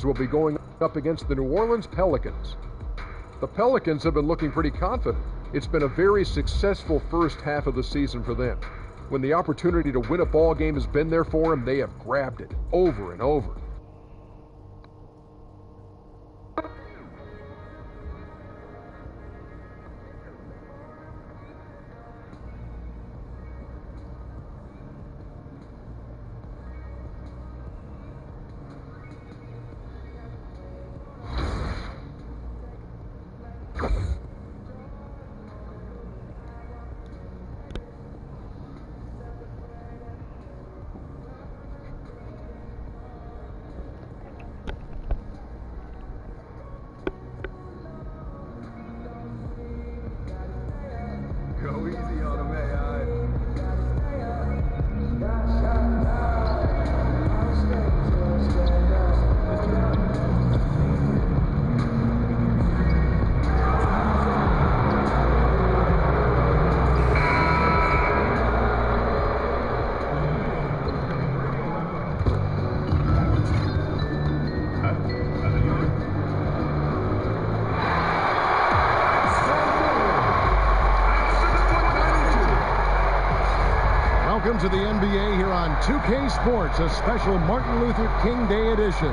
will be going up against the New Orleans Pelicans. The Pelicans have been looking pretty confident. It's been a very successful first half of the season for them. When the opportunity to win a ball game has been there for them, they have grabbed it over and over. Welcome to the NBA here on 2K Sports, a special Martin Luther King Day edition.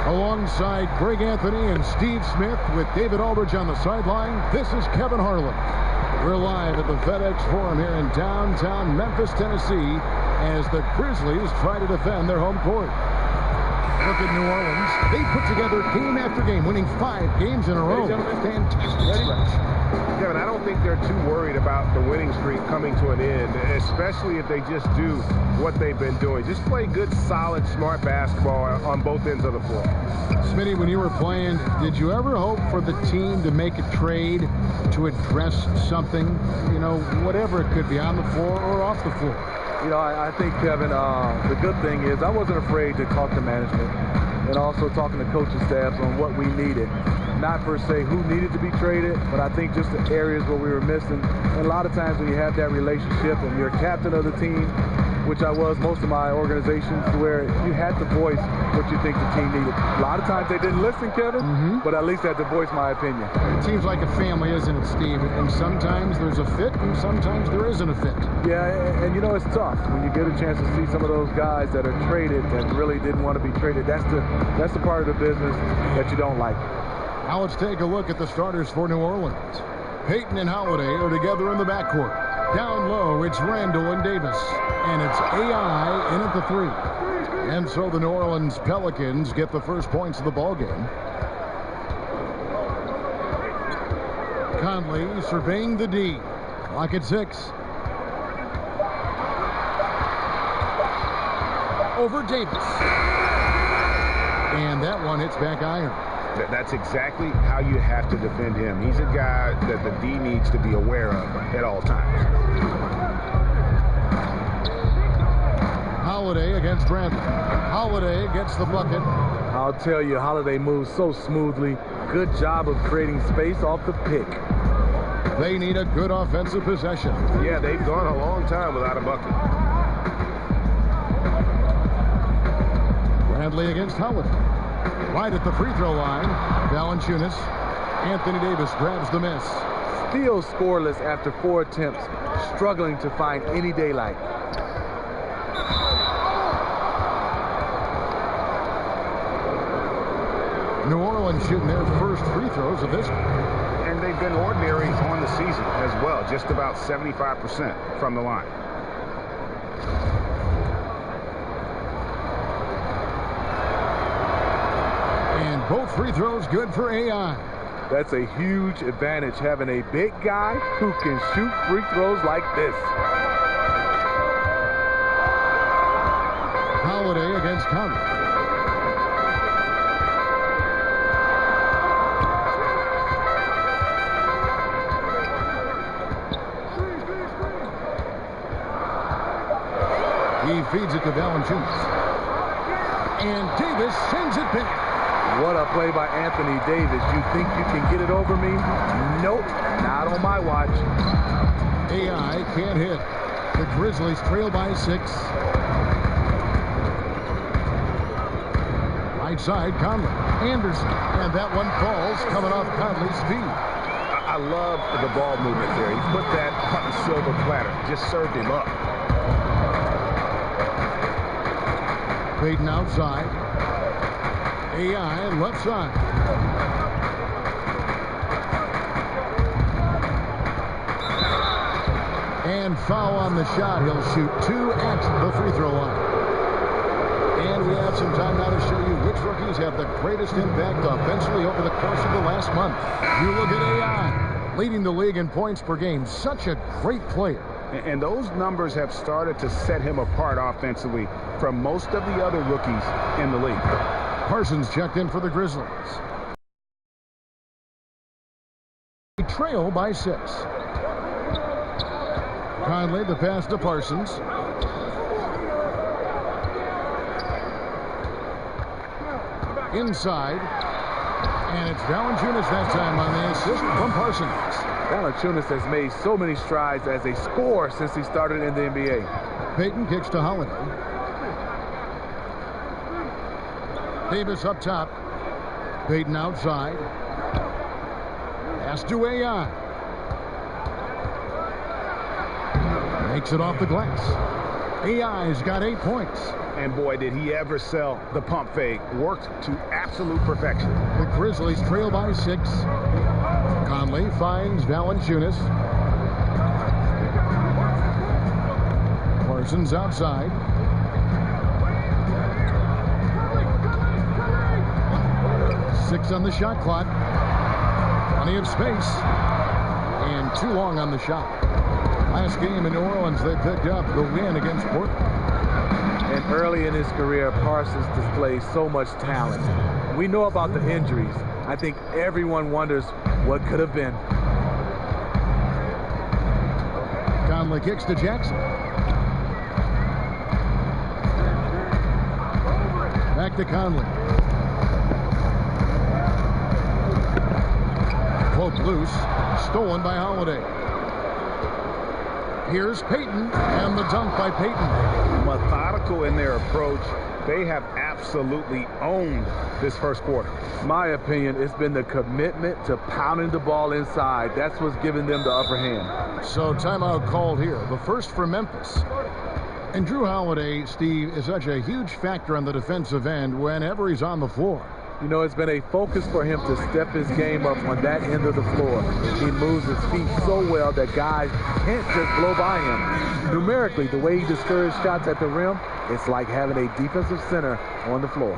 Alongside Greg Anthony and Steve Smith with David Aldridge on the sideline, this is Kevin Harlan. We're live at the FedEx Forum here in downtown Memphis, Tennessee, as the Grizzlies try to defend their home court. Look at New Orleans. They put together game after game, winning 5 games in a row. Fantastic stretch. Kevin, I don't think they're too worried about the winning streak coming to an end, especially if they just do what they've been doing. Just play good, solid, smart basketball on both ends of the floor. Smitty, when you were playing, did you ever hope for the team to make a trade to address something, you know, whatever it could be, on the floor or off the floor? You know, I think, Kevin, the good thing is I wasn't afraid to talk to management and also talking to coaching staffs on what we needed. Not per se who needed to be traded, but I think just the areas where we were missing. And a lot of times when you have that relationship and you're captain of the team, which I was most of my organizations, where you had to voice what you think the team needed. A lot of times they didn't listen, Kevin, but at least I had to voice my opinion. It seems like a family, isn't it, Steve? And sometimes there's a fit, and sometimes there isn't a fit. Yeah, and you know, it's tough when you get a chance to see some of those guys that are traded that really didn't want to be traded. That's the part of the business that you don't like. Now let's take a look at the starters for New Orleans. Payton and Holiday are together in the backcourt. Down low, it's Randall and Davis. And it's AI in at the 3. And so the New Orleans Pelicans get the first points of the ballgame. Conley surveying the D. Clock at 6. Over Davis. And that one hits back iron. That's exactly how you have to defend him. He's a guy that the D needs to be aware of at all times. Holiday against Bradley. Holiday gets the bucket. I'll tell you, Holiday moves so smoothly. Good job of creating space off the pick. They need a good offensive possession. Yeah, they've gone a long time without a bucket. Bradley against Holiday. Right at the free throw line, Valanciunas. Anthony Davis grabs the miss. Still scoreless after 4 attempts, struggling to find any daylight. New Orleans shooting their first free throws of this one. And they've been ordinary on the season as well, just about 75% from the line. And both free throws good for AI. That's a huge advantage, having a big guy who can shoot free throws like this. Holiday against Conley. He feeds it to Valanciunas. And Davis sends it back. What a play by Anthony Davis. You think you can get it over me? Nope, not on my watch. AI can't hit. The Grizzlies trail by 6. Right right side, Conley. Anderson. And that one falls, coming off Conley's feet. I love the ball movement there. He put that on the silver platter. Just served him up. Payton outside. AI left side. And foul on the shot. He'll shoot 2 at the free throw line. And we have some time now to show you which rookies have the greatest impact offensively over the course of the last month. You look at AI, leading the league in points per game. Such a great player. And those numbers have started to set him apart offensively from most of the other rookies in the league. Parsons checked in for the Grizzlies. They trail by 6. Conley, the pass to Parsons. Inside. And it's Valanciunas that time on the assist from Parsons. Valanciunas has made so many strides as a scorer since he started in the NBA. Payton kicks to Holiday. Davis up top. Payton outside. Pass to AI. Makes it off the glass. AI's got 8 points. And boy, did he ever sell the pump fake. Worked to absolute perfection. The Grizzlies trail by 6. Conley finds Valanciunas. Parsons outside. Six on the shot clock. Plenty of space. And too long on the shot. Last game in New Orleans, they picked up the win against Portland. And early in his career, Parsons displayed so much talent. We know about the injuries. I think everyone wonders what could have been. Conley kicks to Jackson. Back to Conley. Poke loose. Stolen by Holiday. Here's Payton, and the dunk by Payton. Methodical in their approach. They have absolutely owned this first quarter. My opinion, it's been the commitment to pounding the ball inside. That's what's giving them the upper hand. So timeout called here. The first for Memphis. And Drew Holiday, Steve, is such a huge factor on the defensive end whenever he's on the floor. You know, it's been a focus for him to step his game up on that end of the floor. He moves his feet so well that guys can't just blow by him. Numerically, the way he discourages shots at the rim, it's like having a defensive center on the floor.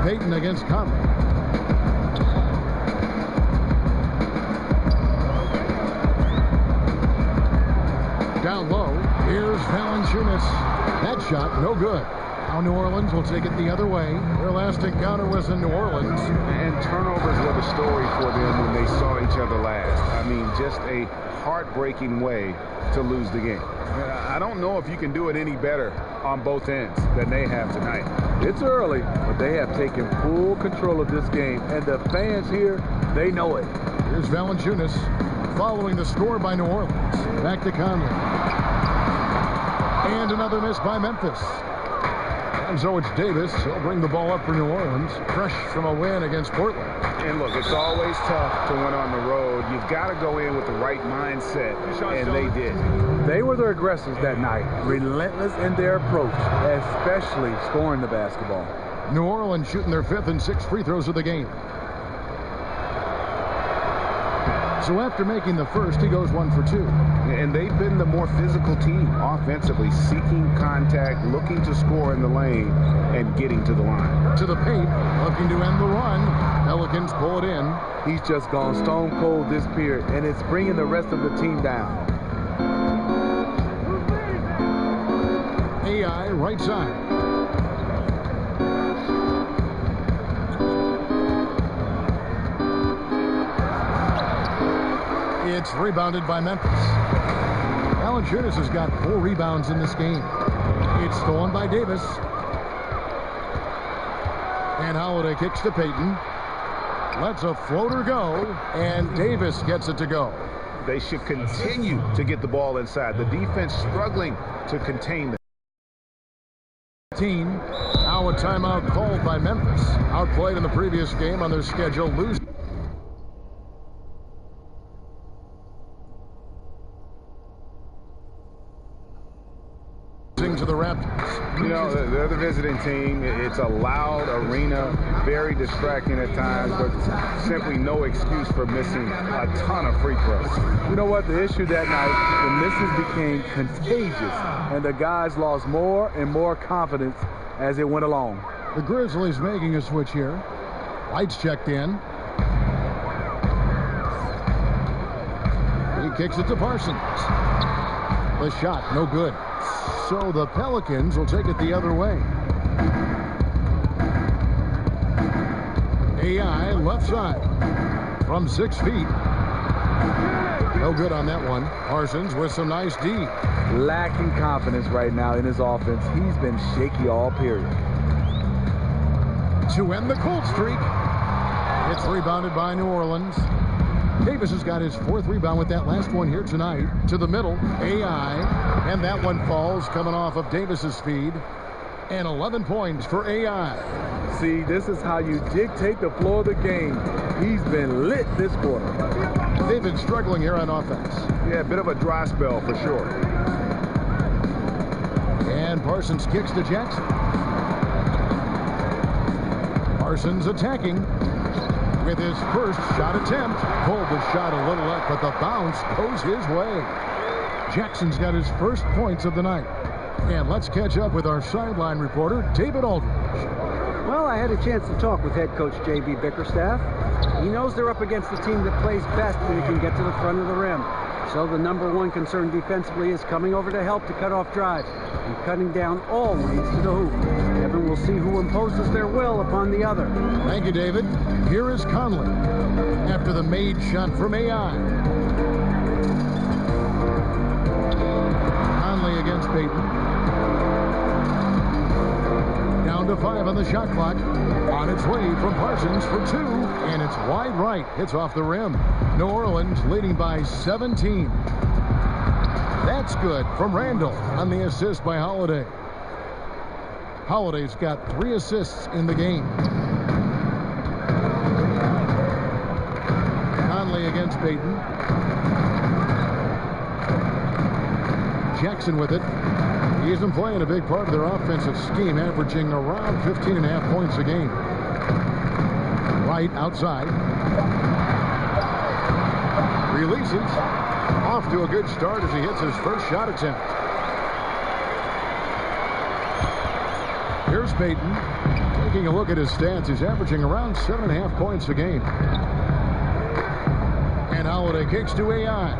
Payton against Conley. Down low, here's Valanciunas. That shot, no good. Now New Orleans will take it the other way. Their last encounter was in New Orleans. And turnovers were the story for them when they saw each other last. I mean, just a heartbreaking way to lose the game. I don't know if you can do it any better on both ends than they have tonight. It's early, but they have taken full control of this game. And the fans here, they know it. Here's Valanciunas following the score by New Orleans. Back to Conley. And another miss by Memphis. And so it's Davis. He'll bring the ball up for New Orleans. Fresh from a win against Portland. And look, it's always tough to win on the road. You've got to go in with the right mindset, and they did. They were the aggressors that night, relentless in their approach, especially scoring the basketball. New Orleans shooting their 5th and 6th free throws of the game. So after making the first, he goes 1 for 2. And they've been the more physical team offensively, seeking contact, looking to score in the lane, and getting to the line. To the paint, looking to end the run. Pelicans pull it in. He's just gone stone cold this period, and it's bringing the rest of the team down. AI right side. It's rebounded by Memphis. Valanciunas has got 4 rebounds in this game. It's stolen by Davis. And Holiday kicks to Payton. Lets a floater go, and Davis gets it to go. They should continue to get the ball inside. The defense struggling to contain them. 15. Now a timeout called by Memphis. Outplayed in the previous game on their schedule, losing to the Raptors. You know, they're the visiting team. It's a loud arena, very distracting at times, but simply no excuse for missing a ton of free throws. You know what? The issue that night, the misses became contagious, and the guys lost more and more confidence as it went along. The Grizzlies making a switch here. White's checked in. He kicks it to Parsons. The shot, no good. So the Pelicans will take it the other way. AI left side from 6 feet. No good on that one. Parsons with some nice D. Lacking confidence right now in his offense. He's been shaky all period. To end the cold streak. It's rebounded by New Orleans. Davis has got his 4th rebound with that last one here tonight. To the middle, AI, and that one falls coming off of Davis's feed. And 11 points for AI. See, this is how you dictate the flow of the game. He's been lit this quarter. They've been struggling here on offense. Yeah, a bit of a dry spell for sure. And Parsons kicks to Jackson. Parsons attacking with his first shot attempt. Pulled the shot a little up, but the bounce goes his way. Jackson's got his first points of the night. And let's catch up with our sideline reporter, David Aldridge. Well, I had a chance to talk with head coach J.B. Bickerstaff. He knows they're up against the team that plays best when it can get to the front of the rim. So the number one concern defensively is coming over to help to cut off drives and cutting down all leads to the hoop. Evan will see who imposes their will upon the other. Thank you, David. Here is Conley after the made shot from AI. Conley against Payton. Down to 5 on the shot clock. On its way from Parsons for 2, and it's wide right. Hits off the rim. New Orleans leading by 17. That's good from Randall on the assist by Holiday. Holiday's got 3 assists in the game. Conley against Payton. Jackson with it. He isn't playing a big part of their offensive scheme, averaging around 15.5 points a game. Right outside. Releases. Off to a good start as he hits his first shot attempt. Here's Payton. Taking a look at his stats, he's averaging around 7.5 points a game. And Holiday kicks to AI.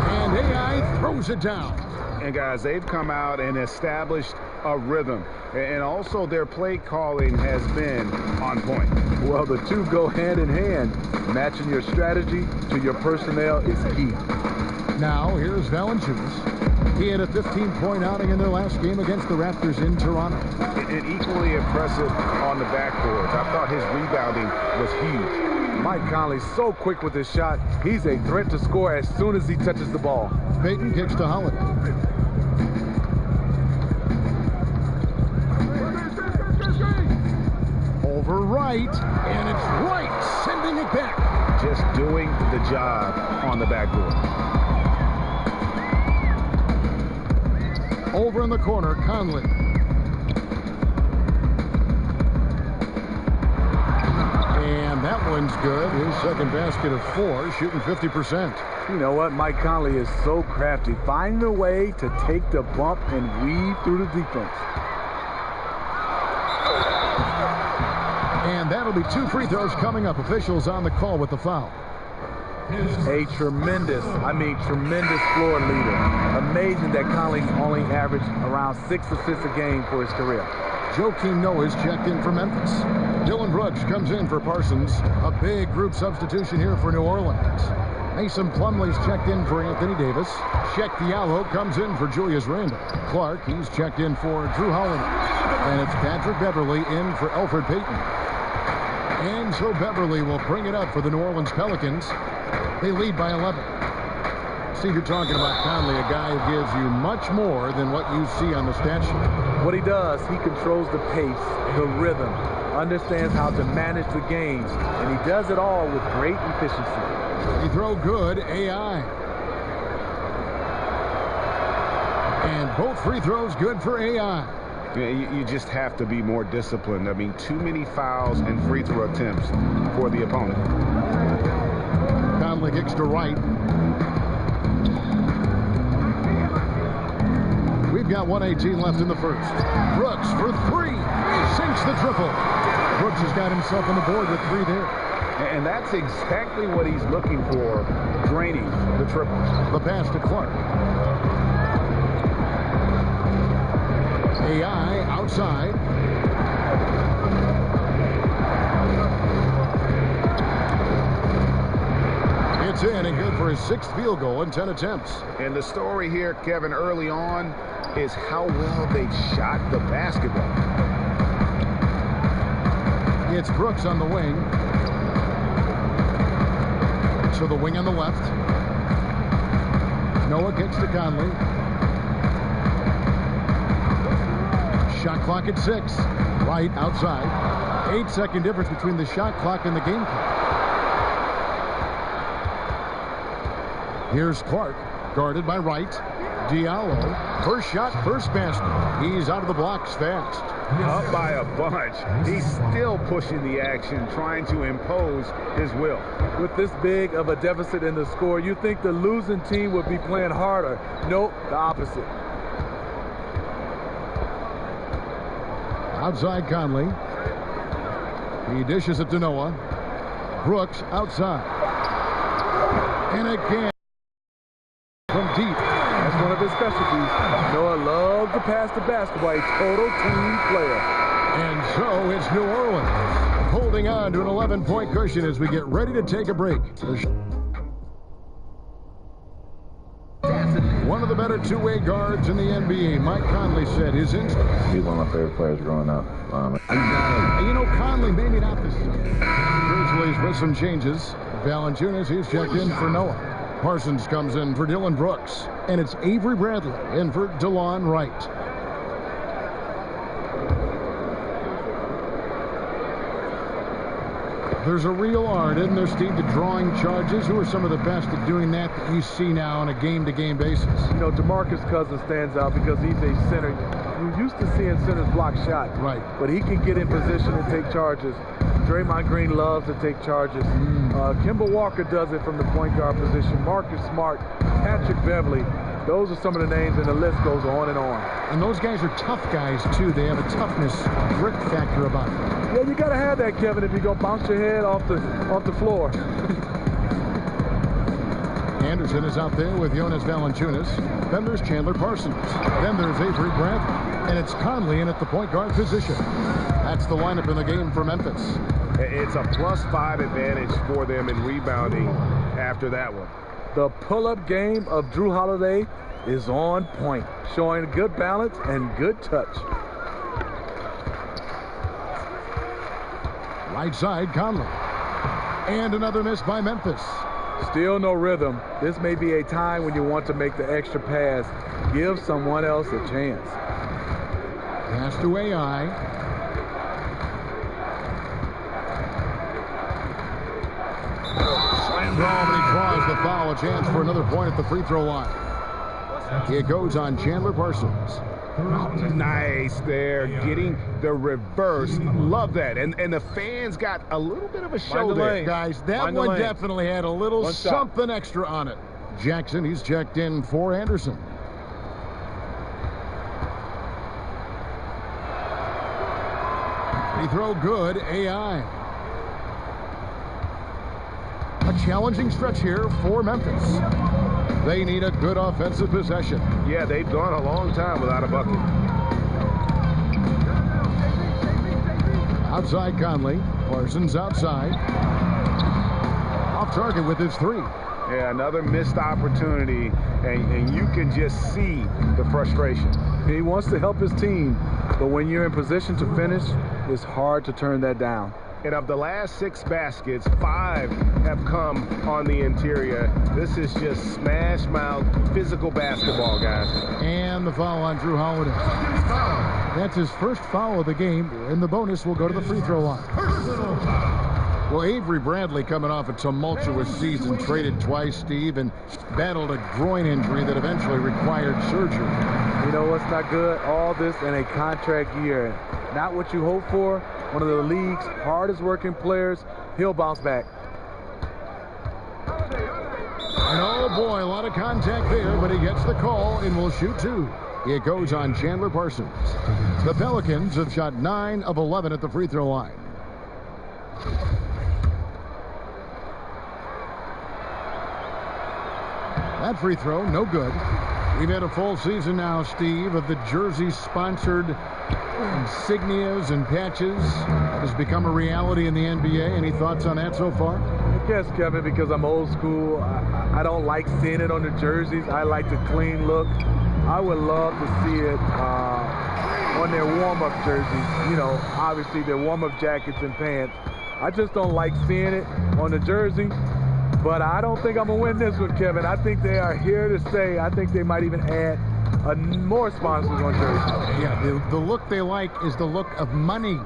And AI throws it down. And guys, they've come out and established a rhythm. And also their play calling has been on point. Well, the two go hand in hand. Matching your strategy to your personnel is key. Now, here's Valanciunas. He had a 15-point outing in their last game against the Raptors in Toronto. And equally impressive on the backboards. I thought his rebounding was huge. Mike Conley's so quick with his shot. He's a threat to score as soon as he touches the ball. Payton kicks to Holiday. Over right, and it's right, sending it back. Just doing the job on the backboard. Over in the corner, Conley. And that one's good. His second basket of 4, shooting 50%. You know what? Mike Conley is so crafty, finding a way to take the bump and weave through the defense. And that'll be 2 free throws coming up. Officials on the call with the foul. A tremendous floor leader. Amazing that Conley's only averaged around 6 assists a game for his career. Joakim Noah's checked in for Memphis. Dylan Brooks comes in for Parsons. A big group substitution here for New Orleans. Mason Plumlee's checked in for Anthony Davis. Sheck Diallo comes in for Julius Randle. Clark, he's checked in for Drew Holiday. And it's Patrick Beverly in for Elfrid Payton. And so Beverly will bring it up for the New Orleans Pelicans. They lead by 11. See, you're talking about Conley, a guy who gives you much more than what you see on the stat sheet. What he does, he controls the pace, the rhythm, understands how to manage the games, and he does it all with great efficiency. He throw good, AI. And both free throws good for AI. Yeah, you just have to be more disciplined. I mean, too many fouls and free throw attempts for the opponent. Conley kicks to right. We've got 1:18 left in the first. Brooks for three. Sinks the triple. Brooks has got himself on the board with three there. And that's exactly what he's looking for, draining the triple. The pass to Clark. AI outside. It's in and good for his sixth field goal in 10 attempts. And the story here, Kevin, early on is how well they shot the basketball. It's Brooks on the wing. To the wing on the left. Noah kicks to Conley. Shot clock at 6. Right outside. 8-second difference between the shot clock and the game clock. Here's Clark, guarded by Wright. Diallo, first shot, first basket. He's out of the blocks fast. Up by a bunch. He's still pushing the action, trying to impose his will. With this big of a deficit in the score, you think the losing team would be playing harder. Nope, the opposite. Outside Conley. He dishes it to Noah. Brooks outside. And again from deep. That's one of his specialties. Noah loves to pass the basketball. A total team player. And so it's New Orleans holding on to an 11-point cushion as we get ready to take a break. One of the better two-way guards in the NBA, Mike Conley said his instinct. He's one of my favorite players growing up. And you know, Conley, maybe not this time. Grizzlies with some changes. Valanciunas, he's checked in for Noah. Parsons comes in for Dylan Brooks. And it's Avery Bradley in for DeLon Wright. There's a real art, isn't there, Steve, to drawing charges? Who are some of the best at doing that you see now on a game-to-game basis? You know, DeMarcus Cousins stands out because he's a center. You're used to seeing centers block shots. Right. But he can get in position and take charges. Draymond Green loves to take charges. Kemba Walker does it from the point guard position. Marcus Smart, Patrick Beverly. Those are some of the names, and the list goes on and on. And those guys are tough guys, too. They have a toughness, grit factor about them. Yeah, you got to have that, Kevin, if you're going to bounce your head off the floor. Anderson is out there with Jonas Valanciunas. Then there's Chandler Parsons. Then there's Avery Bradley. And it's Conley in at the point guard position. That's the lineup in the game for Memphis. It's a +5 advantage for them in rebounding after that one. The pull-up game of Drew Holiday is on point, showing good balance and good touch. Right side, Conley. And another miss by Memphis. Still no rhythm. This may be a time when you want to make the extra pass. Give someone else a chance. Pass to AI. Slam draw, but he draws the foul. A chance for another point at the free throw line. It goes on Chandler Parsons. Nice there, getting the reverse. Love that. And the fans got a little bit of a show there. Guys, that one definitely had a little something extra on it. Jackson, he's checked in for Anderson. He throw good, AI. A challenging stretch here for Memphis. They need a good offensive possession. Yeah, they've gone a long time without a bucket. Outside Conley. Parsons outside. Off target with his three. Yeah, another missed opportunity, and you can just see the frustration. He wants to help his team, but when you're in position to finish, it's hard to turn that down. And of the last 6 baskets, 5 have come on the interior. This is just smash mouth physical basketball, guys. And the foul on Drew Holiday. That's his first foul of the game, and the bonus will go to the free throw line. Well, Avery Bradley coming off a tumultuous season, traded twice, Steve, and battled a groin injury that eventually required surgery. You know what's not good? All this in a contract year. Not what you hope for. One of the league's hardest working players. He'll bounce back. And oh boy, a lot of contact there, but he gets the call and will shoot two. It goes on Chandler Parsons. The Pelicans have shot 9 of 11 at the free throw line. That free throw, no good. We've had a full season now, Steve, of the jersey-sponsored insignias and patches. That has become a reality in the NBA. Any thoughts on that so far? Yes, Kevin, because I'm old school. I don't like seeing it on the jerseys. I like the clean look. I would love to see it on their warm-up jerseys. You know, obviously their warm-up jackets and pants. I just don't like seeing it on the jersey. But I don't think I'm going to win this one, Kevin. I think they are here to stay. I think they might even add more sponsors on jerseys. Yeah, the look they like is the look of money.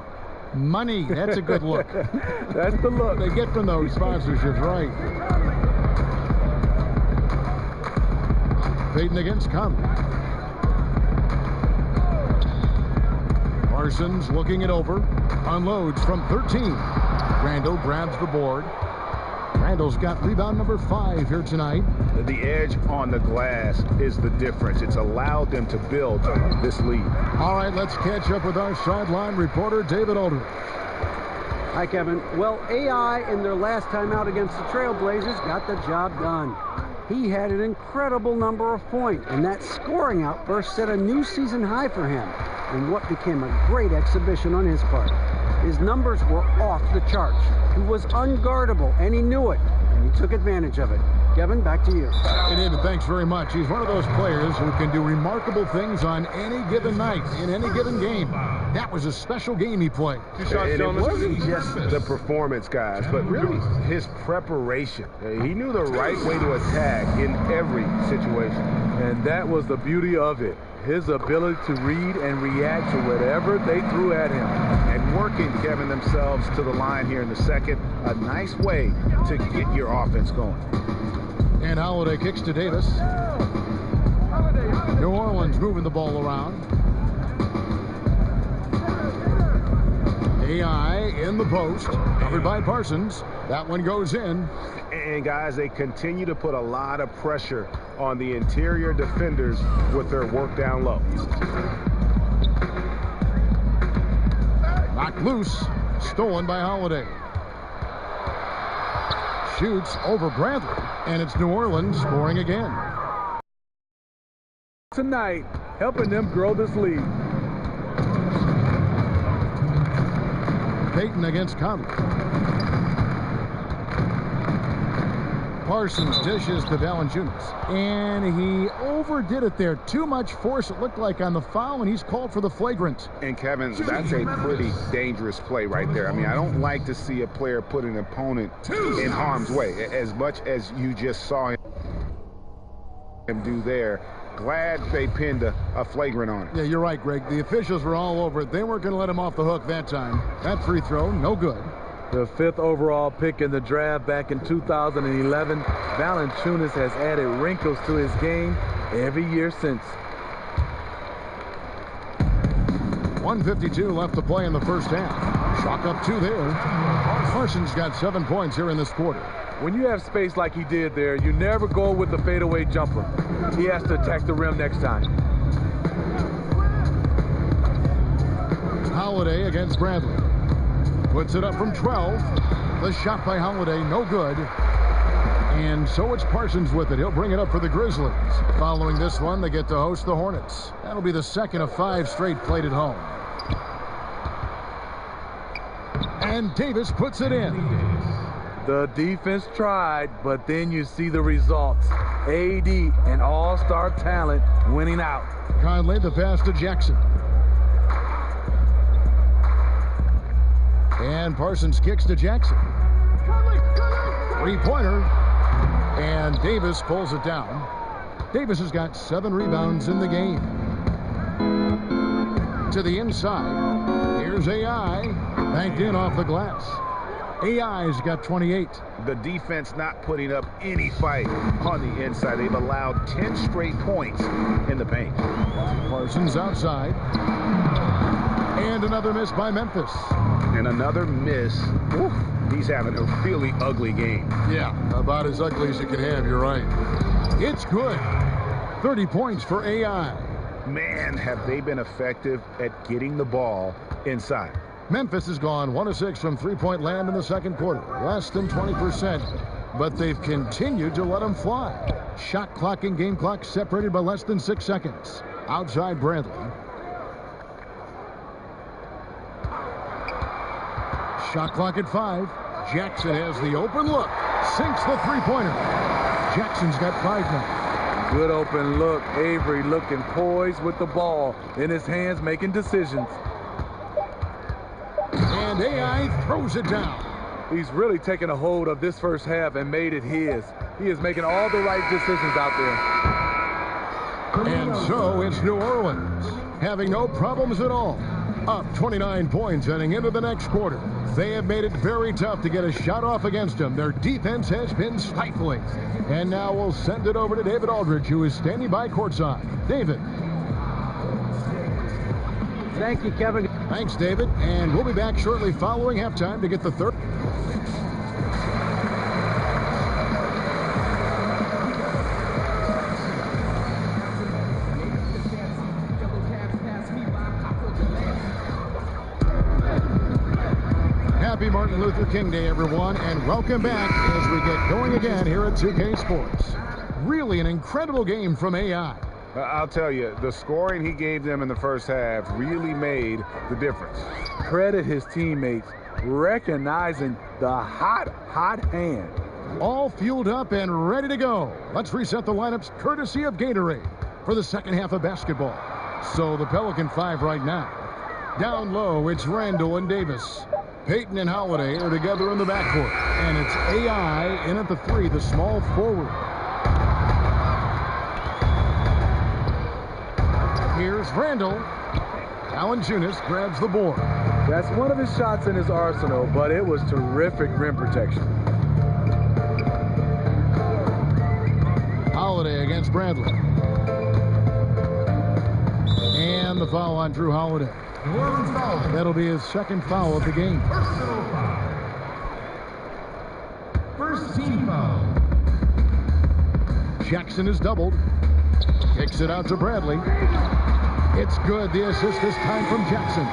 Money, that's a good look. That's the look. They get from those sponsorships, right. Payton against Cummings. Parsons looking it over. Unloads from 13. Randall grabs the board. Randall's got rebound number 5 here tonight. The edge on the glass is the difference. It's allowed them to build this lead. All right, let's catch up with our sideline reporter, David Aldridge. Hi, Kevin. Well, AI in their last time out against the Trailblazers got the job done. He had an incredible number of points, and that scoring outburst set a new season high for him in what became a great exhibition on his part. His numbers were off the charts. He was unguardable, and he knew it, and he took advantage of it. Kevin, back to you. Hey, David, thanks very much. He's one of those players who can do remarkable things on any given night, in any given game. That was a special game he played. And it wasn't just the performance, guys, but really his preparation. He knew the right way to attack in every situation. And that was the beauty of it. His ability to read and react to whatever they threw at him. And working, Kevin, themselves to the line here in the second. A nice way to get your offense going. And Holiday kicks to Davis. New Orleans moving the ball around. AI in the post, covered by Parsons. That one goes in. And guys, they continue to put a lot of pressure on the interior defenders with their work down low. Knocked loose, stolen by Holiday. Shoots over Bradley, and it's New Orleans scoring again. Tonight, helping them grow this lead. Payton against Cummings. Parsons dishes to Valanciunas, and he overdid it there. Too much force, it looked like, on the foul, and he's called for the flagrant. And Kevin, that's a pretty dangerous play right there. I mean, I don't like to see a player put an opponent in harm's way, as much as you just saw him do there. Glad they pinned a flagrant on it. Yeah, you're right, Greg. The officials were all over it. They weren't going to let him off the hook that time. That free throw, no good. The 5th overall pick in the draft back in 2011, Valanciunas has added wrinkles to his game every year since. 1:52 left to play in the first half. Shock up 2 there. Parsons got 7 points here in this quarter. When you have space like he did there, you never go with the fadeaway jumper. He has to attack the rim next time. Holiday against Bradley. Puts it up from 12. The shot by Holiday, no good. And so it's Parsons with it. He'll bring it up for the Grizzlies. Following this one, they get to host the Hornets. That'll be the second of 5 straight played at home. And Davis puts it in. The defense tried, but then you see the results. AD, an all-star talent, winning out. Conley, the pass to Jackson. And Parsons kicks to Jackson. Three-pointer. And Davis pulls it down. Davis has got 7 rebounds in the game. To the inside. Here's AI. Banked in off the glass. AI's got 28. The defense not putting up any fight on the inside. They've allowed 10 straight points in the paint. Parsons outside. And another miss by Memphis. And another miss. Oof, he's having a really ugly game. Yeah, about as ugly as you can have, you're right. It's good. 30 points for AI. Man, have they been effective at getting the ball inside. Memphis has gone 1 of 6 from three-point land in the second quarter. Less than 20%. But they've continued to let them fly. Shot clock and game clock separated by less than 6 seconds. Outside Bradley. Shot clock at 5. Jackson has the open look. Sinks the three-pointer. Jackson's got 5 now. Good open look. Avery looking poised with the ball in his hands, making decisions. And AI throws it down. He's really taken a hold of this first half and made it his. He is making all the right decisions out there. And so it's New Orleans, having no problems at all. Up 29 points heading into the next quarter. They have made it very tough to get a shot off against them. Their defense has been stifling. And now we'll send it over to David Aldridge, who is standing by courtside. David. Thank you, Kevin. Thanks, David. And we'll be back shortly following halftime to get the third. Happy Martin Luther King Day, everyone, and welcome back as we get going again here at 2K Sports. Really an incredible game from AI. I'll tell you, the scoring he gave them in the first half really made the difference. Credit his teammates, recognizing the hot hand. All fueled up and ready to go. Let's reset the lineups courtesy of Gatorade for the second half of basketball. So the Pelican 5 right now. Down low, it's Randall and Davis. Payton and Holiday are together in the backcourt. And it's AI in at the 3, the small forward. Here's Randall. Valanciunas grabs the board. That's one of his shots in his arsenal, but it was terrific rim protection. Holiday against Bradley. And the foul on Drew Holiday. That'll be his second foul of the game. First team foul. Jackson is doubled. Kicks it out to Bradley. It's good. The assist this time from Jackson.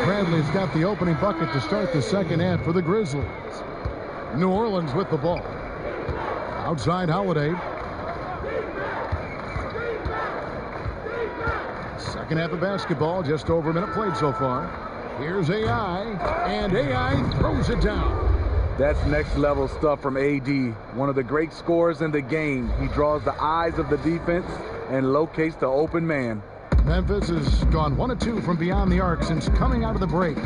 Bradley's got the opening bucket to start the second half for the Grizzlies. New Orleans with the ball. Outside Holiday. Second half of basketball, just over a minute played so far. Here's AI, and AI throws it down. That's next level stuff from AD. One of the great scorers in the game. He draws the eyes of the defense and locates the open man. Memphis has gone 1 of 2 from beyond the arc since coming out of the break.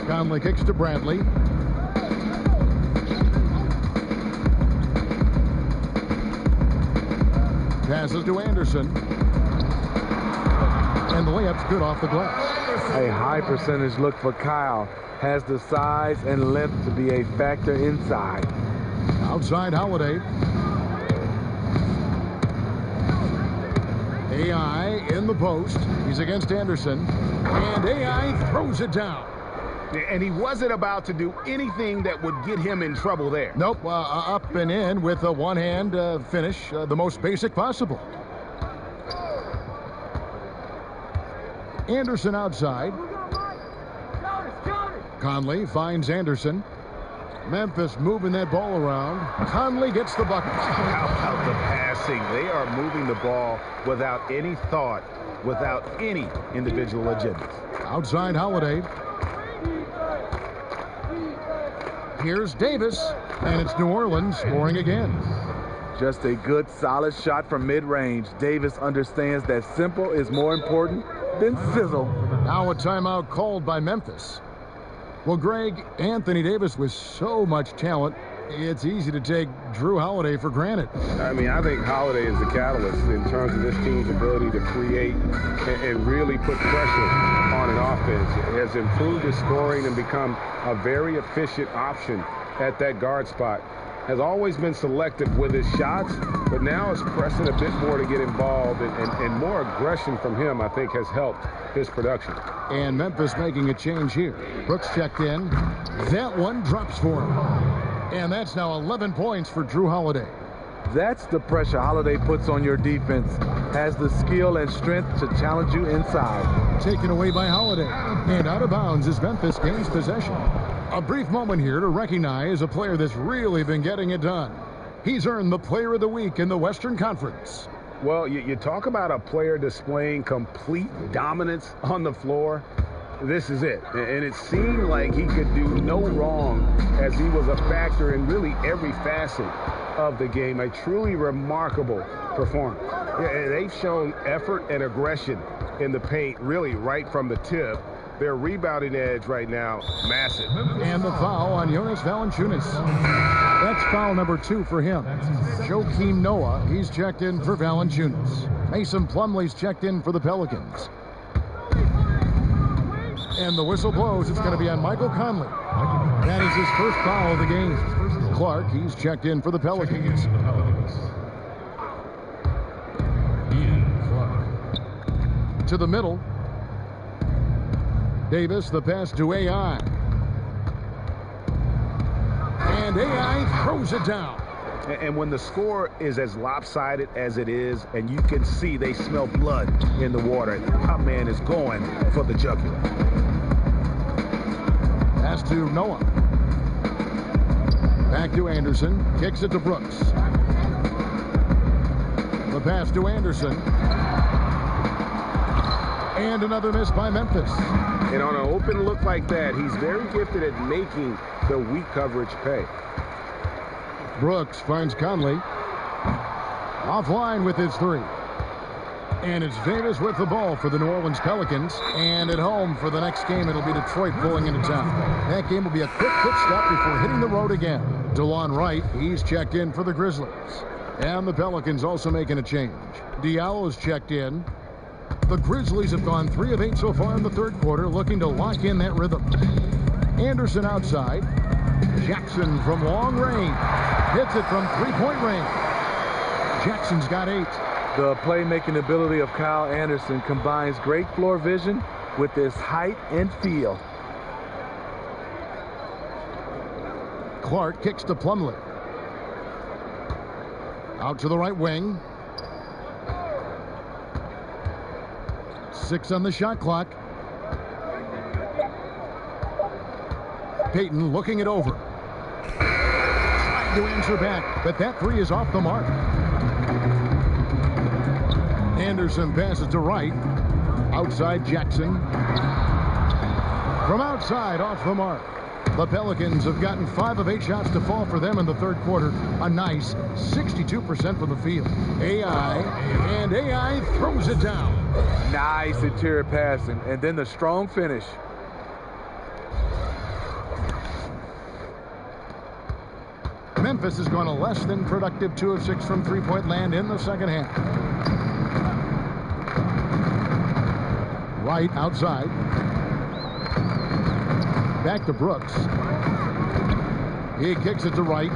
Conley kicks to Bradley. Passes to Anderson. And the layup's good off the glass. A high percentage look for Kyle. Has the size and length to be a factor inside. Outside Holiday. AI in the post. He's against Anderson. And AI throws it down. And he wasn't about to do anything that would get him in trouble there. Nope, up and in with a one-hand finish, the most basic possible. Anderson outside. Conley finds Anderson. Memphis moving that ball around. Conley gets the bucket. How about the passing? They are moving the ball without any thought, without any individual agendas. Outside Holiday. Here's Davis, and it's New Orleans scoring again. Just a good, solid shot from mid-range. Davis understands that simple is more important than sizzle. Now a timeout called by Memphis. Well, Greg, Anthony Davis with so much talent It's easy to take Drew Holiday for granted. I mean, I think Holiday is the catalyst in terms of this team's ability to create and really put pressure on an offense. It has improved his scoring and become a very efficient option at that guard spot. Has always been selective with his shots, but now is pressing a bit more to get involved, and more aggression from him, I think, has helped his production. And Memphis making a change here. Brooks checked in. That one drops for him. And that's now 11 points for Drew Holiday. That's the pressure Holiday puts on your defense. Has the skill and strength to challenge you inside. Taken away by Holiday. And out of bounds as Memphis gains possession. A brief moment here to recognize a player that's really been getting it done. He's earned the Player of the Week in the Western Conference. Well, you talk about a player displaying complete dominance on the floor. This is it. And it seemed like he could do no wrong as he was a factor in really every facet of the game. A truly remarkable performance. Yeah, they've shown effort and aggression in the paint really right from the tip. Their rebounding edge right now, massive. And the foul on Jonas Valanciunas. That's foul number 2 for him. Joakim Noah, he's checked in for Valanciunas. Mason Plumlee's checked in for the Pelicans. And the whistle blows. It's going to be on Michael Conley. That is his first foul of the game. Clark, he's checked in for the Pelicans. To the middle. Davis, the pass to AI. And AI throws it down. And when the score is as lopsided as it is, and you can see they smell blood in the water, our man is going for the jugular. Pass to Noah. Back to Anderson. Kicks it to Brooks. The pass to Anderson. And another miss by Memphis. And on an open look like that, he's very gifted at making the weak coverage pay. Brooks finds Conley. Offline with his 3. And it's Davis with the ball for the New Orleans Pelicans. And at home for the next game, it'll be Detroit pulling into town. That game will be a quick pit stop before hitting the road again. DeLon Wright, he's checked in for the Grizzlies. And the Pelicans also making a change. Diallo's checked in. The Grizzlies have gone 3 of 8 so far in the third quarter, looking to lock in that rhythm. Anderson outside. Jackson from long range. Hits it from 3-point range. Jackson's got 8. The playmaking ability of Kyle Anderson combines great floor vision with his height and feel. Clark kicks to Plumlee. Out to the right wing. 6 on the shot clock. Payton looking it over. Trying to answer back, but that 3 is off the mark. Anderson passes to Wright. Outside Jackson. From outside, off the mark. The Pelicans have gotten 5 of 8 shots to fall for them in the third quarter. A nice 62% from the field. AI throws it down. Nice interior passing, and then the strong finish. Memphis has gone a less than productive 2 of 6 from 3-point land in the second half. Wright outside. Back to Brooks. He kicks it to Wright.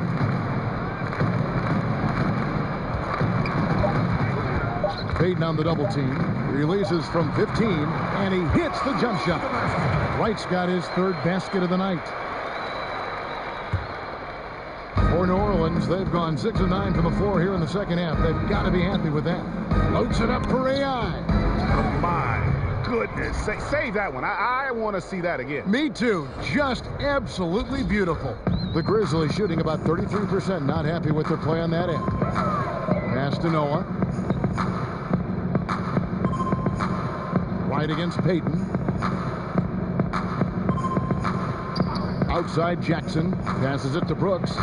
Payton on the double team. Releases from 15, and he hits the jump shot. Wright's got his 3rd basket of the night. For New Orleans, they've gone 6 of 9 from the floor here in the second half. They've got to be happy with that. Loads it up for AI. My goodness. Save that one. I want to see that again. Me too. Just absolutely beautiful. The Grizzlies shooting about 33%. Not happy with their play on that end. Pass to Noah. Right against Payton. Outside Jackson. Passes it to Brooks.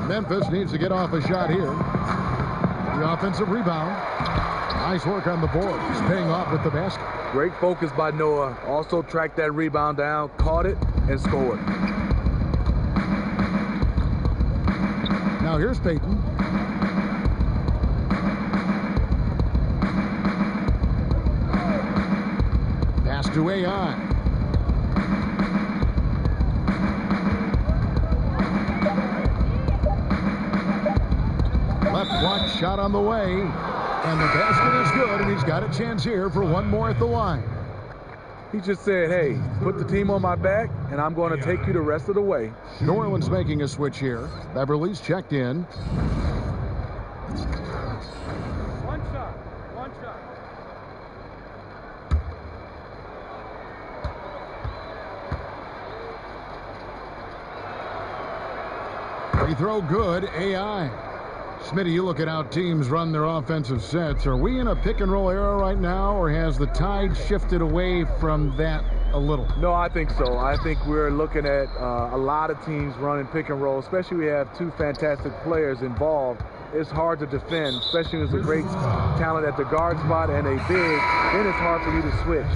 Memphis needs to get off a shot here. The offensive rebound. Nice work on the board. He's paying off with the basket. Great focus by Noah. Also tracked that rebound down, caught it, and scored. Now here's Peyton. Pass to AI. Left block shot on the way. And the basket is good, and he's got a chance here for one more at the line. He just said, hey, put the team on my back, and I'm going to take you the rest of the way. New Orleans making a switch here. Beverly's checked in. One shot. Free throw good, AI. Smitty, you look at how teams run their offensive sets. Are we in a pick-and-roll era right now, or has the tide shifted away from that a little? No, I think so. I think we're looking at a lot of teams running pick and roll, especially we have two fantastic players involved. It's hard to defend, especially when there's a great talent at the guard spot and a big, then it's hard for you to switch.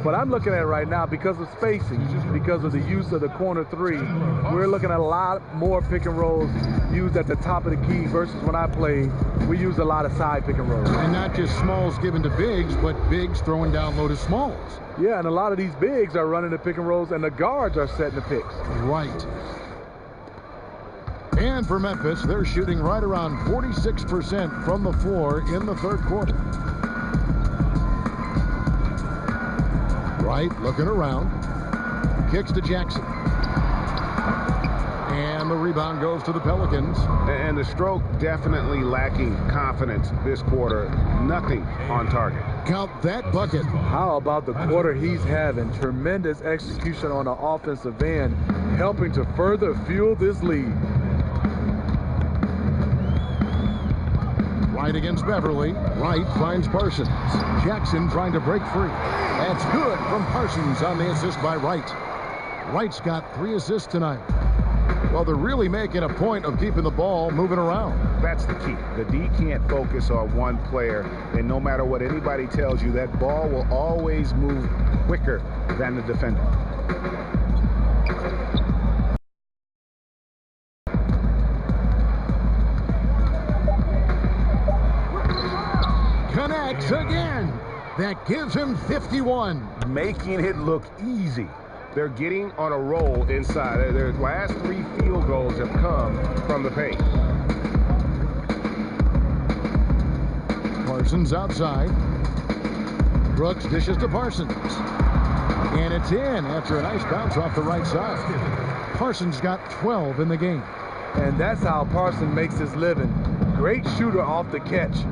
But I'm looking at right now, because of spacing, because of the use of the corner three, we're looking at a lot more pick and rolls used at the top of the key versus when I played, we used a lot of side pick and rolls. And not just smalls given to bigs, but bigs throwing down low to smalls. Yeah, and a lot of these bigs are running the pick and rolls, and the guards are setting the picks. Right. And for Memphis, they're shooting right around 46% from the floor in the third quarter. Wright looking around. Kicks to Jackson. And the rebound goes to the Pelicans. And the stroke definitely lacking confidence this quarter. Nothing on target. Count that bucket. How about the quarter he's having? Tremendous execution on the offensive end, helping to further fuel this lead. Wright against Beverly. Wright finds Parsons. Jackson trying to break free. That's good from Parsons on the assist by Wright. Wright's got 3 assists tonight. Well, they're really making a point of keeping the ball moving around. That's the key. The D can't focus on one player, and no matter what anybody tells you, that ball will always move quicker than the defender. Connects again. That gives him 51. Making it look easy. They're getting on a roll inside. Their last 3 field goals have come from the paint. Parsons outside. Brooks dishes to Parsons. And it's in after a nice bounce off the right side. Parsons got 12 in the game. And that's how Parsons makes his living. Great shooter off the catch.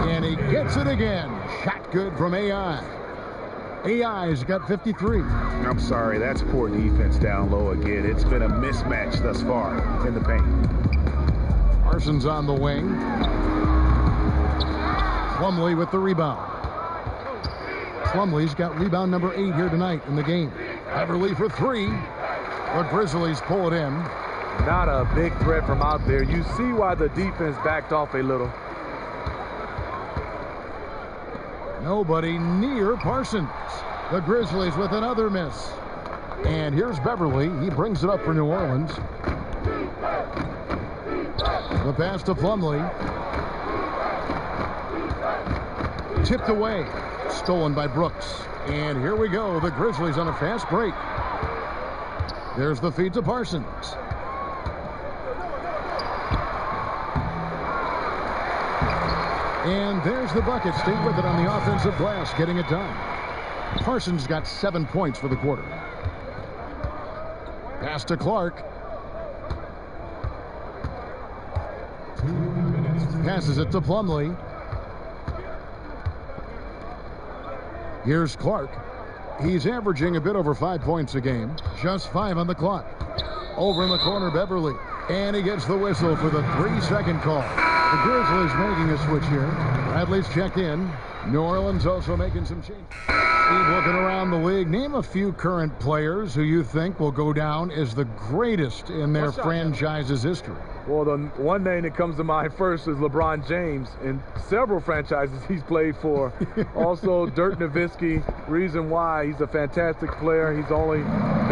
And he gets it again. Shot good from AI. AI's got 53. I'm sorry, that's poor defense down low again. It's been a mismatch thus far in the paint. Parsons on the wing. Plumlee with the rebound. Plumlee's got rebound number 8 here tonight in the game. Beverly for 3. The Grizzlies pull it in. Not a big threat from out there. You see why the defense backed off a little. Nobody near Parsons. The Grizzlies with another miss. And here's Beverly. He brings it up for New Orleans. The pass to Plumlee. Tipped away. Stolen by Brooks. And here we go. The Grizzlies on a fast break. There's the feed to Parsons. And there's the bucket. Stay with it on the offensive glass, getting it done. Parsons got 7 points for the quarter. Pass to Clark. Passes it to Plumlee. Here's Clark. He's averaging a bit over 5 points a game. Just 5 on the clock. Over in the corner, Beverly. And he gets the whistle for the 3-second call. The Grizzlies making a switch here. Bradley's checked in. New Orleans also making some changes. Steve looking around the league. Name a few current players who you think will go down as the greatest in their franchise's history. Well, the one name that comes to mind first is LeBron James. In several franchises he's played for. Also, Dirk Nowitzki. Reason why he's a fantastic player. He's only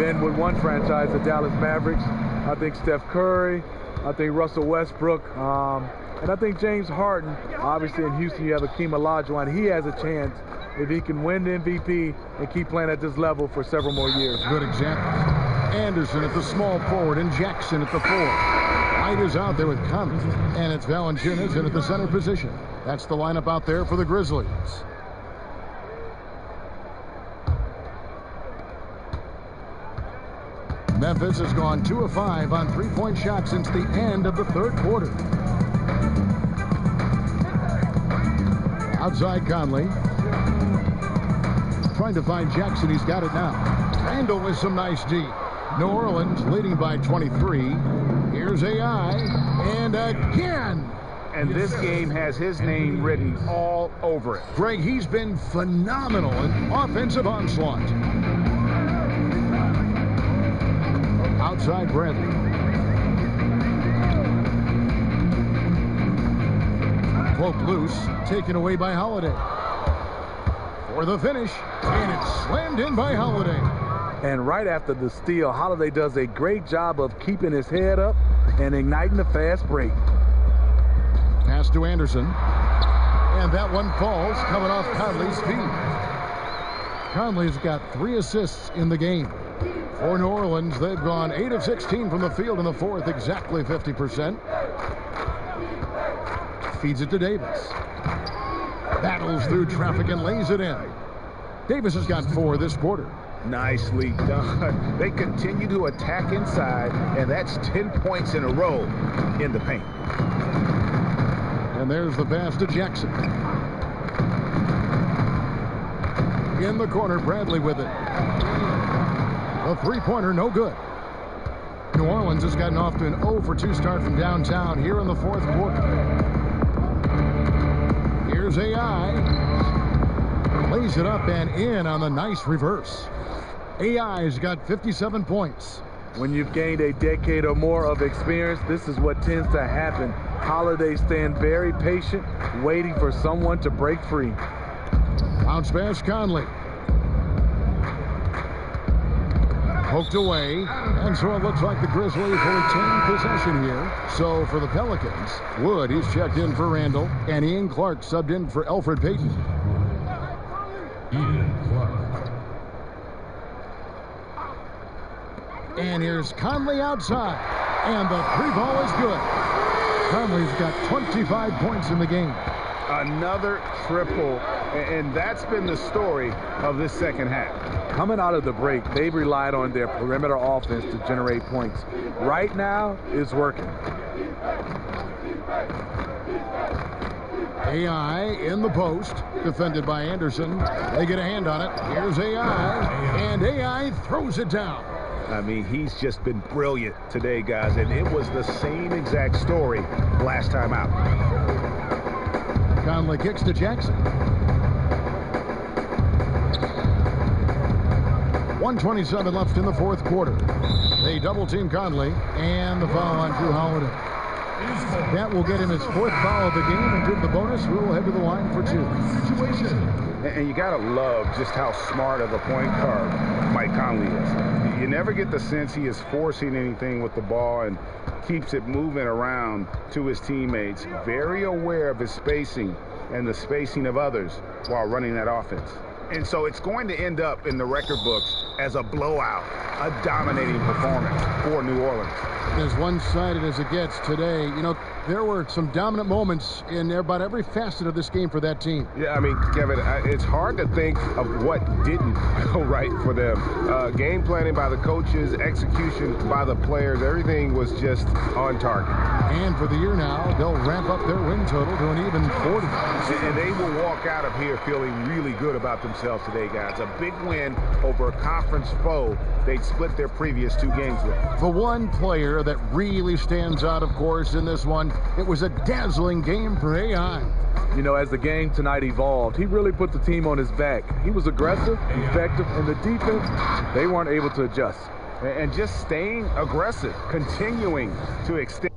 been with one franchise, the Dallas Mavericks. I think Steph Curry. I think Russell Westbrook. And I think James Harden. Obviously, in Houston, you have Akeem Olajuwon. He has a chance if he can win the MVP and keep playing at this level for several more years. Good example. Anderson at the small forward and Jackson at the 4. White is out there with Conley, and it's Valanciunas in at the center position. That's the lineup out there for the Grizzlies. Memphis has gone 2 of 5 on three-point shots since the end of the third quarter. Outside Conley. Trying to find Jackson. He's got it now. Randall with some nice D. New Orleans leading by 23. Here's AI, and again. And this game has his name written all over it. Greg, he's been phenomenal in offensive onslaught. Outside Bradley. Poke loose, taken away by Holiday. For the finish, and it's slammed in by Holiday. And right after the steal, Holiday does a great job of keeping his head up and igniting the fast break. Pass to Anderson. And that one falls, coming off Conley's feet. Conley's got 3 assists in the game. For New Orleans, they've gone 8 of 16 from the field in the fourth, exactly 50%. Feeds it to Davis. Battles through traffic and lays it in. Davis has got 4 this quarter. Nicely done. They continue to attack inside, and that's 10 points in a row in the paint. And there's the pass to Jackson. In the corner, Bradley with it. A three-pointer, no good. New Orleans has gotten off to an 0 for 2 start from downtown here in the fourth quarter. Here's AI. Lays it up and in on the nice reverse. AI's got 57 points. When you've gained a decade or more of experience, this is what tends to happen. Holiday staying very patient, waiting for someone to break free. Bounce pass, Conley. Poked away, and so it looks like the Grizzlies will retain possession here. So for the Pelicans, Wood, he's checked in for Randall, and Ian Clark subbed in for Elfrid Payton. Ian Clark. And here's Conley outside, and the 3 ball is good. Conley's got 25 points in the game. Another triple, and that's been the story of this second half. Coming out of the break, they've relied on their perimeter offense to generate points. Right now, it's working. AI in the post, defended by Anderson. They get a hand on it. Here's AI, and AI throws it down. I mean, he's just been brilliant today, guys, and it was the same exact story last time out. Conley kicks to Jackson. 1:27 left in the fourth quarter. They double-team Conley, and the foul on Drew Holiday. That will get him his 4th foul of the game, and to the bonus, we will head to the line for 2. And you got to love just how smart of a point guard Mike Conley is. You never get the sense he is forcing anything with the ball and keeps it moving around to his teammates. Very aware of his spacing and the spacing of others while running that offense. And so it's going to end up in the record books as a blowout, a dominating performance for New Orleans. As one-sided as it gets today, you know, there were some dominant moments in about every facet of this game for that team. Yeah, I mean, Kevin, it's hard to think of what didn't go right for them. Game planning by the coaches, execution by the players, everything was just on target. And for the year now, they'll ramp up their win total to an even 40. And they will walk out of here feeling really good about themselves today, guys. A big win over a conference foe they'd split their previous 2 games with. The one player that really stands out, of course, in this one, it was a dazzling game for AI. You know, as the game tonight evolved, he really put the team on his back. He was aggressive, effective, and the defense, they weren't able to adjust. And just staying aggressive, continuing to extend.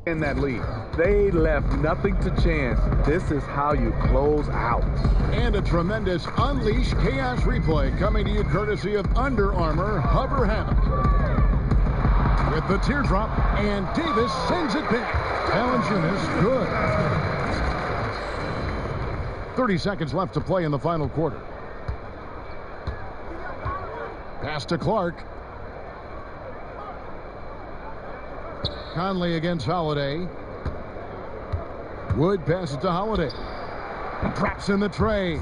In that lead. They left nothing to chance. This is how you close out. And a tremendous Unleash Chaos replay coming to you courtesy of Under Armour Hover Hammock. With the teardrop, and Davis sends it back. Valanciunas good. 30 seconds left to play in the final quarter. Pass to Clark. Conley against Holiday. Wood passes to Holiday. Traps in the tray.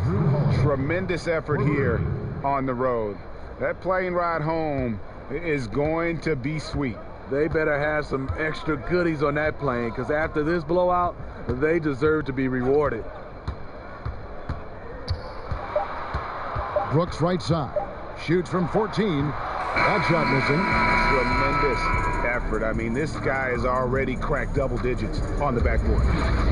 Tremendous effort here on the road. That plane ride home is going to be sweet. They better have some extra goodies on that plane, because after this blowout, they deserve to be rewarded. Brooks right side. Shoots from 14. That shot missing. Tremendous effort. I mean, this guy has already cracked double digits on the backboard.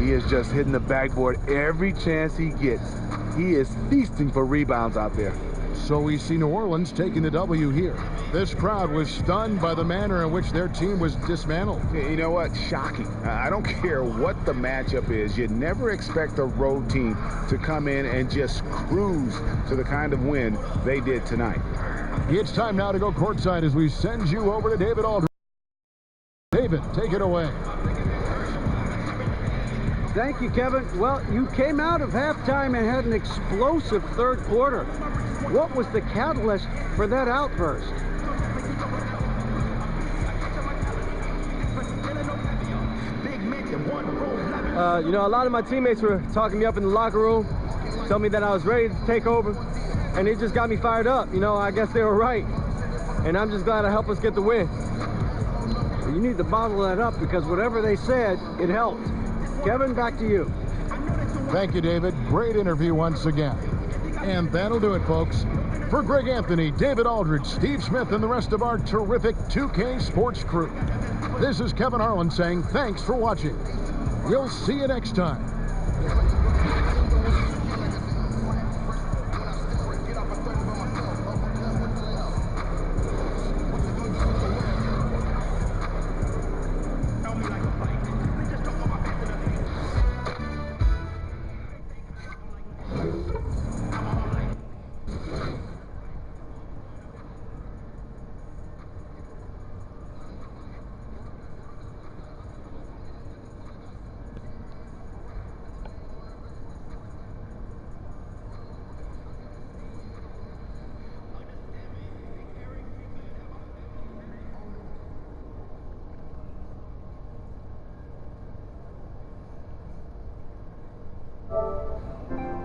He is just hitting the backboard every chance he gets. He is feasting for rebounds out there. So we see New Orleans taking the W here. This crowd was stunned by the manner in which their team was dismantled. You know what? Shocking. I don't care what the matchup is. You never expect a road team to come in and just cruise to the kind of win they did tonight. It's time now to go courtside as we send you over to David Aldridge. David, take it away. Thank you, Kevin. Well, you came out of halftime and had an explosive third quarter. What was the catalyst for that outburst? You know, a lot of my teammates were talking me up in the locker room, telling me that I was ready to take over, and it just got me fired up. You know, I guess they were right, and I'm just glad to help us get the win. You need to bottle that up, because whatever they said, it helped. Kevin, back to you. Thank you, David. Great interview once again. And that'll do it, folks. For Greg Anthony, David Aldridge, Steve Smith, and the rest of our terrific 2K Sports crew, this is Kevin Harlan saying thanks for watching. We'll see you next time.